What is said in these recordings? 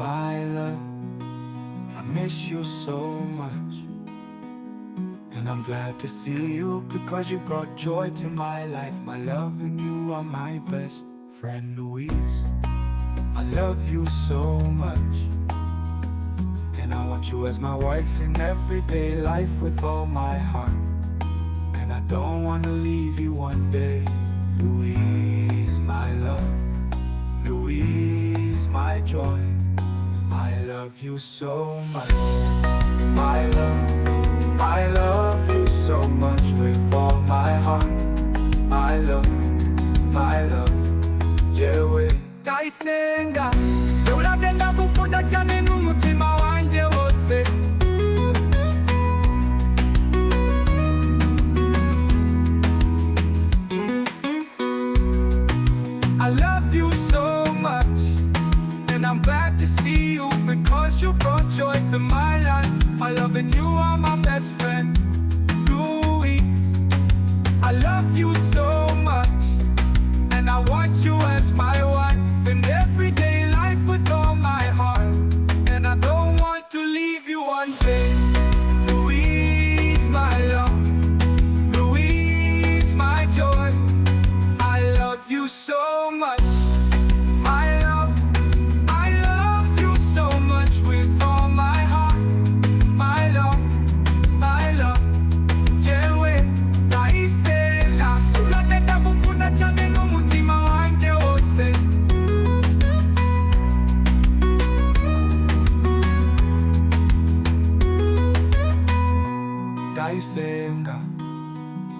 My love, I miss you so much, and I'm glad to see you because you brought joy to my life. My love, and you are my best friend, Louise. I love you so much, and I want you as my wife in everyday life with all my heart. And I don't want to leave you one day, Louise, my love, Louise, my joy. I love you so much, my love, I love you so much with all my heart. My love, jewe Kaisenga Uragenda gukunda cyane n'umutima wanjye wose. I love you so much, and I'm glad to see you because you brought joy to my life. My love, and you are my best friend, Louise. I love you so much, and I want you as my wife in everyday life with all my heart. And I don't want to leave you one day, Louise, my love, Louise, my joy. I love you so much. Kaisenga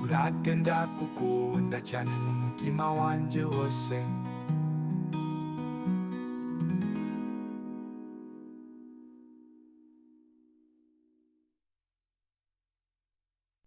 uragenda gukunda cyane n'umutima wanjye wose.